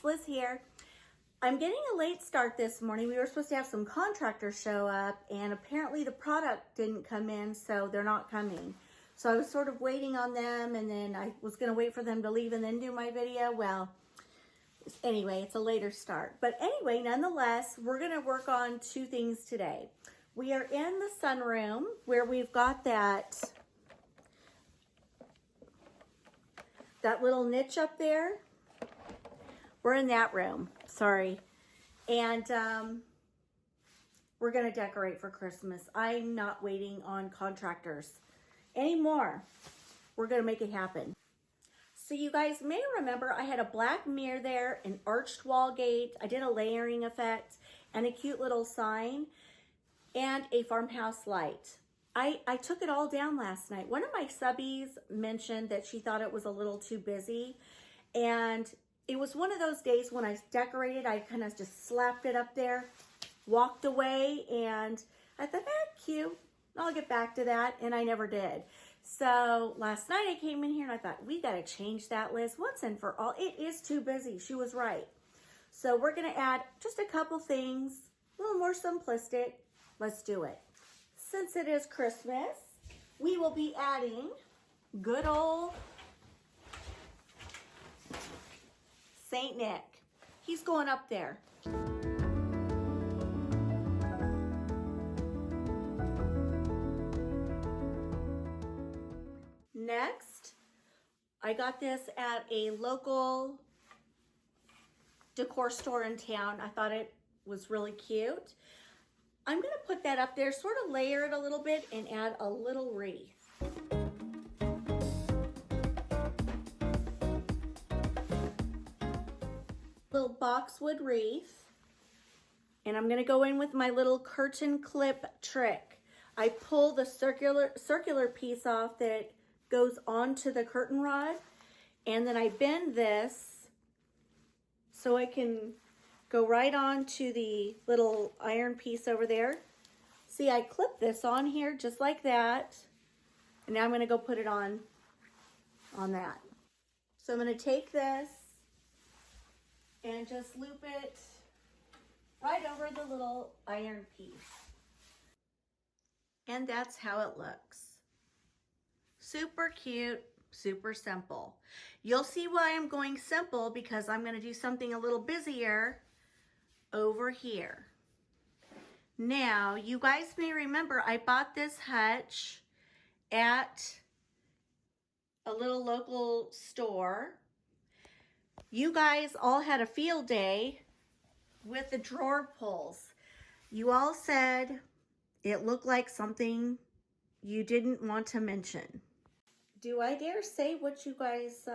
guys, Liz here. I'm getting a late start this morning. We were supposed to have some contractors show up and apparently the product didn't come in, so they're not coming. So I was sort of waiting on them and then I was gonna wait for them to leave and then do my video. Well, anyway, it's a later start. But anyway, nonetheless, we're gonna work on two things today. We are in the sunroom where we've got that little niche up there. We're in that room, sorry. And we're gonna decorate for Christmas. I'm not waiting on contractors anymore. We're gonna make it happen. So you guys may remember I had a black mirror there, an arched wall gate. I did a layering effect and a cute little sign and a farmhouse light. I took it all down last night. One of my subbies mentioned that she thought it was a little too busy, and it was one of those days when I decorated, I kind of just slapped it up there, walked away, and I thought, cute, I'll get back to that, and I never did. So last night I came in here and I thought, we gotta change that, Liz, once and for all. It is too busy, she was right. So we're gonna add just a couple things, a little more simplistic. Let's do it. Since it is Christmas, we will be adding good old Saint Nick. He's going up there. Next, I got this at a local decor store in town. I thought it was really cute. I'm gonna put that up there, sort of layer it a little bit and add a little wreath. Little boxwood wreath. And I'm gonna go in with my little curtain clip trick. I pull the circular piece off that goes onto the curtain rod, and then I bend this so I can go right on to the little iron piece over there. See, I clip this on here just like that. And now I'm gonna go put it on that. So I'm gonna take this and just loop it right over the little iron piece. And that's how it looks. Super cute, super simple. You'll see why I'm going simple, because I'm gonna do something a little busier over here. Now, you guys may remember I bought this Hutch at a little local store. You guys all had a field day with the drawer pulls. You all said it looked like something you didn't want to mention. Do I dare say what you guys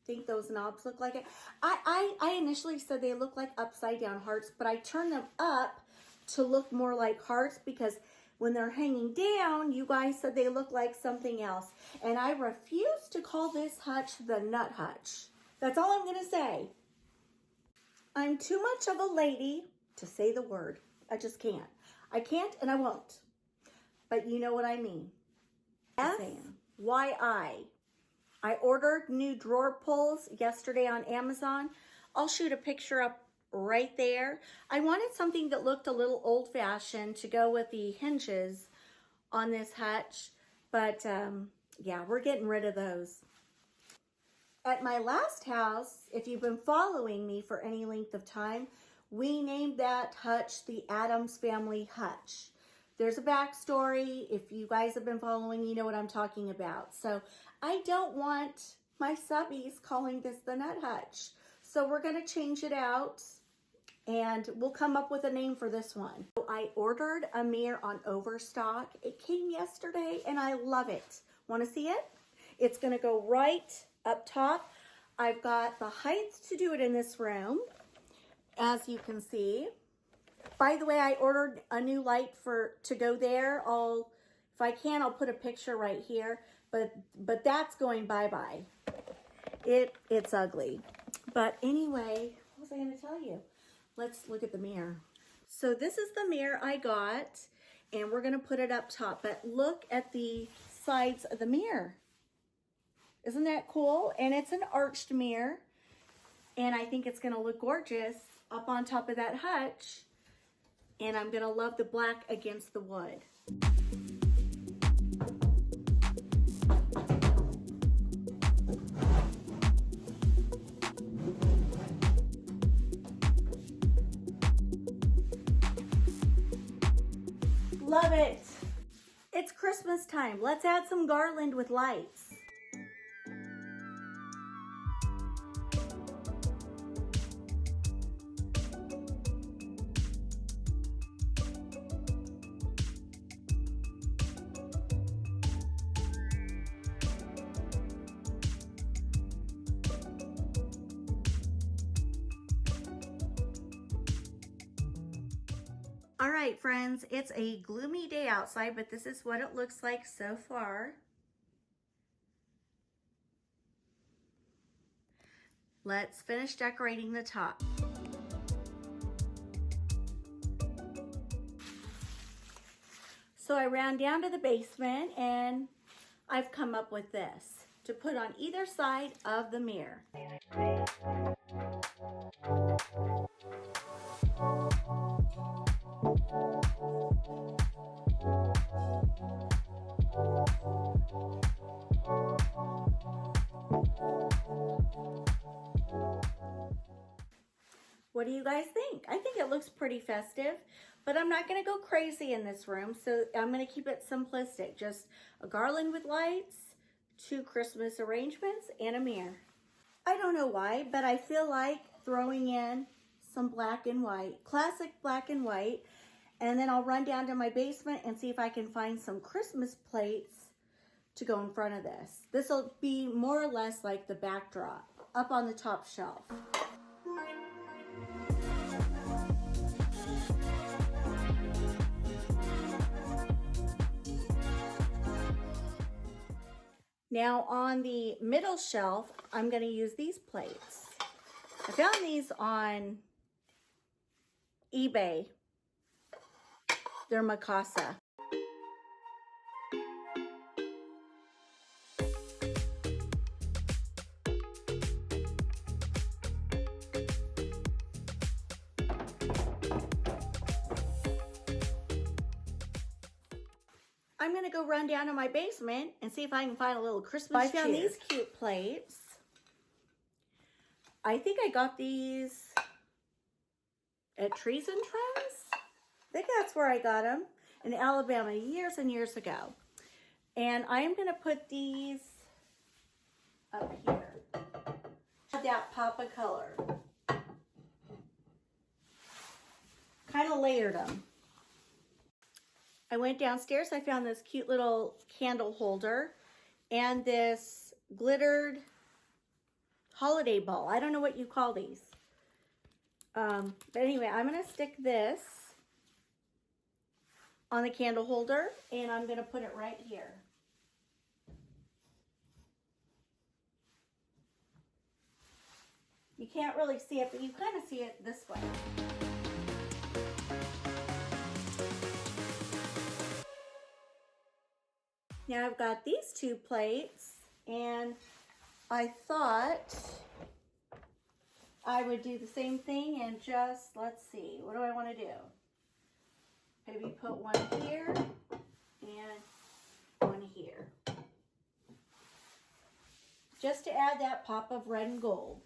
think those knobs look like? I initially said they look like upside down hearts, but I turned them up to look more like hearts because when they're hanging down, you guys said they look like something else. And I refuse to call this Hutch the Nut Hutch. That's all I'm gonna say. I'm too much of a lady to say the word. I just can't. I can't and I won't. But you know what I mean. FYI. I ordered new drawer pulls yesterday on Amazon. I'll shoot a picture up right there. I wanted something that looked a little old-fashioned to go with the hinges on this Hutch, but yeah, we're getting rid of those. At my last house, if you've been following me for any length of time, we named that Hutch the Addams Family Hutch. There's a backstory. If you guys have been following, you know what I'm talking about. So I don't want my subbies calling this the Nut Hutch. So we're going to change it out and we'll come up with a name for this one. So I ordered a mirror on Overstock. It came yesterday and I love it. Want to see it? It's going to go right up top. I've got the height to do it in this room, as you can see. By the way, I ordered a new light to go there. If I can, I'll put a picture right here. But that's going bye-bye. It's ugly. But anyway, what was I going to tell you? Let's look at the mirror. So this is the mirror I got, and we're going to put it up top. But look at the sides of the mirror. Isn't that cool? And it's an arched mirror. And I think it's gonna look gorgeous up on top of that hutch. And I'm gonna love the black against the wood. Love it. It's Christmas time. Let's add some garland with lights. All right, friends, it's a gloomy day outside, but this is what it looks like so far. Let's finish decorating the top. So I ran down to the basement and I've come up with this to put on either side of the mirror. What do you guys think? I think it looks pretty festive, but I'm not gonna go crazy in this room, so I'm gonna keep it simplistic. Just a garland with lights, 2 Christmas arrangements, and a mirror. I don't know why, but I feel like throwing in some black and white, classic black and white, and then I'll run down to my basement and see if I can find some Christmas plates to go in front of this. This will be more or less like the backdrop up on the top shelf. Now on the middle shelf, I'm going to use these plates. I found these on eBay. They're Mikasa. I'm going to go run down to my basement and see if I can find a little Christmas cheer. I found these cute plates. I think I got these at Trees and Trends. I think that's where I got them in Alabama years and years ago. And I am going to put these up here. That pop of color. Kind of layered them. I went downstairs, I found this cute little candle holder and this glittered holiday ball. I don't know what you call these. But anyway, I'm gonna stick this on the candle holder and I'm gonna put it right here. You can't really see it, but you kind of see it this way. Now I've got these 2 plates and I thought I would do the same thing and just, let's see, what do I want to do? Maybe put one here and one here. Just to add that pop of red and gold.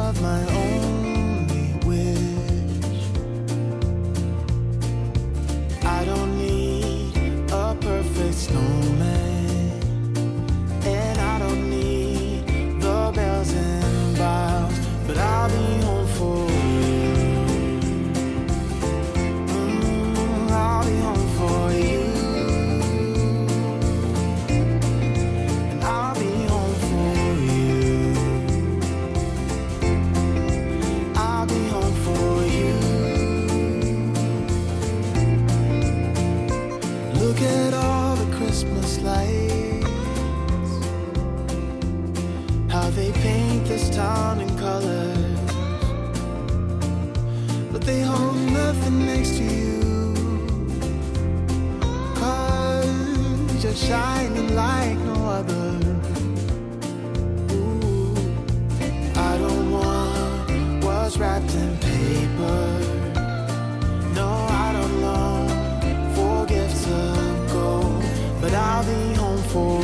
of my only wish. I don't need a perfect snowman, and I don't need the bells and boughs, but I'll be home for you. I'll be home for you. And I'll be home for you. I'll be home for you. Look at all the Christmas lights, how they paint this town in colors, but they hold nothing next to you, 'cause you're shining like no other. Ooh, I don't want what's wrapped in paper. No, I don't long for gifts of gold, but I'll be home for